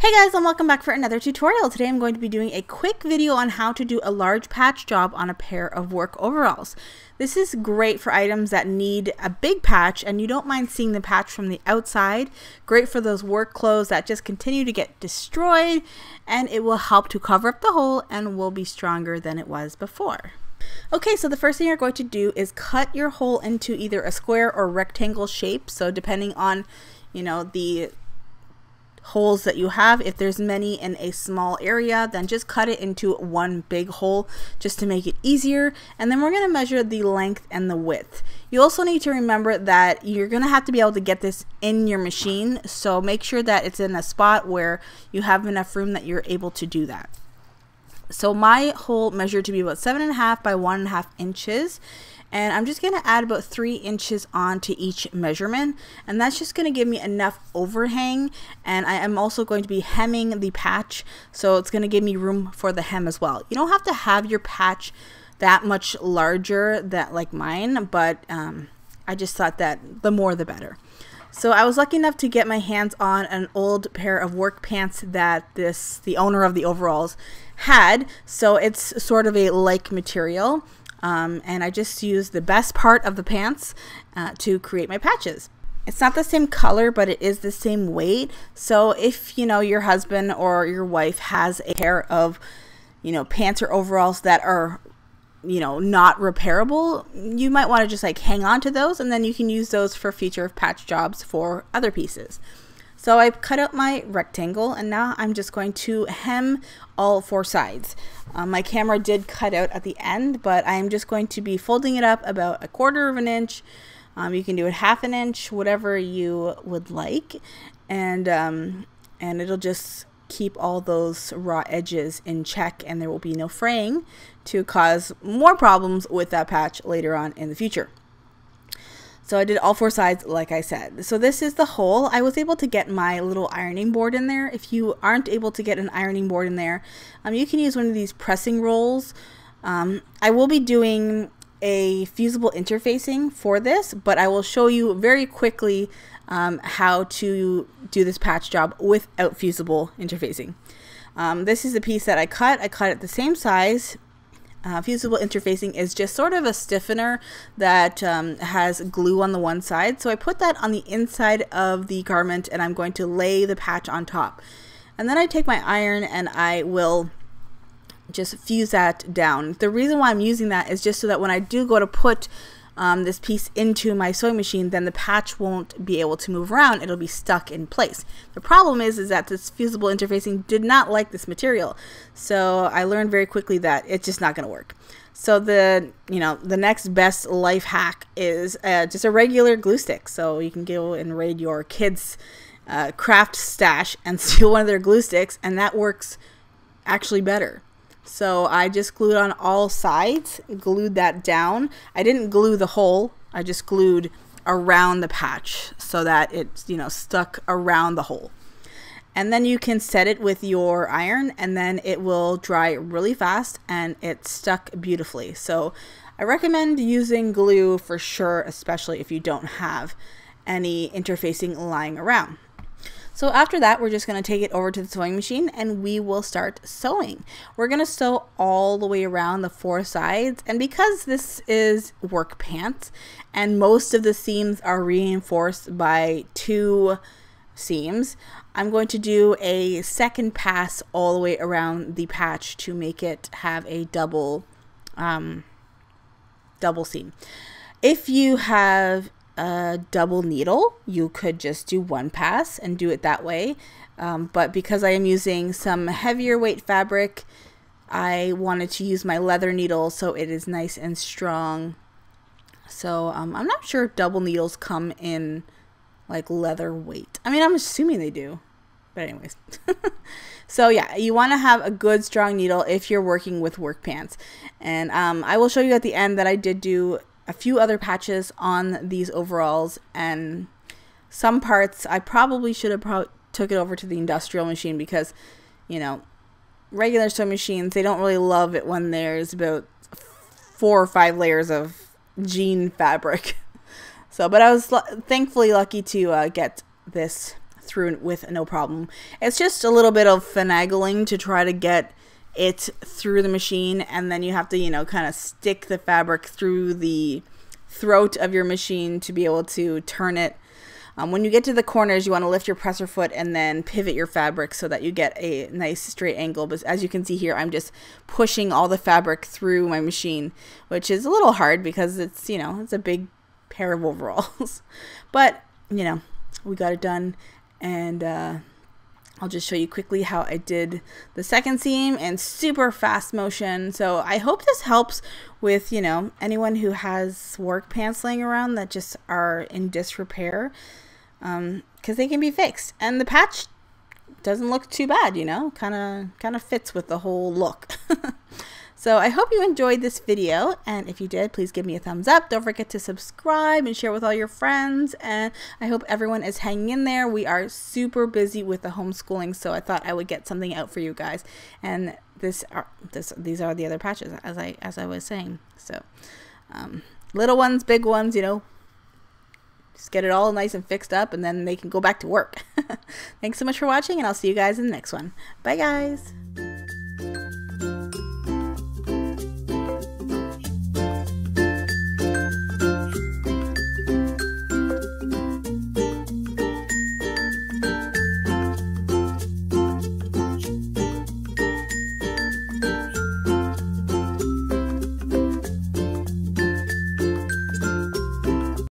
Hey guys, and welcome back for another tutorial. Today I'm going to be doing a quick video on how to do a large patch job on a pair of work overalls. This is great for items that need a big patch and you don't mind seeing the patch from the outside. Great for those work clothes that just continue to get destroyed, and it will help to cover up the hole and will be stronger than it was before. Okay, so the first thing you're going to do is cut your hole into either a square or rectangle shape. So depending on, the holes that you have, if there's many in a small area, then just cut it into one big hole just to make it easier. And then we're going to measure the length and the width. You also need to remember that you're going to have to be able to get this in your machine, so make sure that it's in a spot where you have enough room that you're able to do that. So my hole measured to be about 7.5 by 1.5 inches. And I'm just going to add about 3 inches onto each measurement, and that's just going to give me enough overhang. And I am also going to be hemming the patch, so it's going to give me room for the hem as well. You don't have to have your patch that much larger like mine, but I just thought that the more the better. So I was lucky enough to get my hands on an old pair of work pants that the owner of the overalls had. So it's sort of a like material. And I just used the best part of the pants to create my patches. It's not the same color, but it is the same weight. So if your husband or your wife has a pair of pants or overalls that are not repairable, you might want to just like hang on to those, and then you can use those for future patch jobs for other pieces. So I cut out my rectangle, and now I'm just going to hem all 4 sides. My camera did cut out at the end, but I'm just going to be folding it up about 1/4 inch. You can do it 1/2 inch, whatever you would like, and it'll just keep all those raw edges in check, and there will be no fraying to cause more problems with that patch later on in the future. So I did all 4 sides, like I said. So this is the hole. I was able to get my little ironing board in there. If you aren't able to get an ironing board in there, you can use one of these pressing rolls. I will be doing a fusible interfacing for this, but I will show you very quickly how to do this patch job without fusible interfacing. This is the piece that I cut. I cut it the same size. Fusible interfacing is just sort of a stiffener that has glue on the one side. So I put that on the inside of the garment, and I'm going to lay the patch on top. And then I take my iron and I will just fuse that down. The reason why I'm using that is just so that when I do go to put this piece into my sewing machine, then the patch won't be able to move around. It'll be stuck in place. The problem is that this fusible interfacing did not like this material. So I learned very quickly that it's just not going to work. So the next best life hack is just a regular glue stick. So you can go and raid your kids' craft stash and steal one of their glue sticks, and that works actually better. So I just glued on all sides, glued that down. I didn't glue the hole, I just glued around the patch so that it's stuck around the hole. And then you can set it with your iron, and then it will dry really fast, and it's stuck beautifully. So I recommend using glue for sure, especially if you don't have any interfacing lying around. So after that, we're just going to take it over to the sewing machine and we will start sewing. We're going to sew all the way around the 4 sides, and because this is work pants and most of the seams are reinforced by 2 seams, I'm going to do a second pass all the way around the patch to make it have a double seam. If you have a double needle, you could just do 1 pass and do it that way, but because I am using some heavier weight fabric, I wanted to use my leather needle so it is nice and strong. So I'm not sure if double needles come in like leather weight. I mean, I'm assuming they do, but anyways. So yeah, you want to have a good strong needle if you're working with work pants. And I will show you at the end that I did do a few other patches on these overalls, and some parts I probably should have took it over to the industrial machine, because regular sewing machines, they don't really love it when there's about 4 or 5 layers of jean fabric. So but I was thankfully lucky to get this through with no problem. It's just a little bit of finagling to try to get it through the machine, and then you have to, you know, kind of stick the fabric through the throat of your machine to be able to turn it. When you get to the corners, you want to lift your presser foot and then pivot your fabric so that you get a nice straight angle. But as you can see here, I'm just pushing all the fabric through my machine, which is a little hard because it's, you know, it's a big pair of overalls. But, you know, we got it done, and I'll just show you quickly how I did the second seam in super fast motion. So I hope this helps with, you know, anyone who has work pants laying around that just are in disrepair, because they can be fixed. And the patch doesn't look too bad, you know, kind of fits with the whole look. So I hope you enjoyed this video, and if you did, please give me a thumbs up. Don't forget to subscribe and share with all your friends, and I hope everyone is hanging in there. We are super busy with the homeschooling, so I thought I would get something out for you guys. And these are the other patches, as I was saying. So little ones, big ones, you know, just get it all nice and fixed up, and then they can go back to work. Thanks so much for watching, and I'll see you guys in the next one. Bye, guys.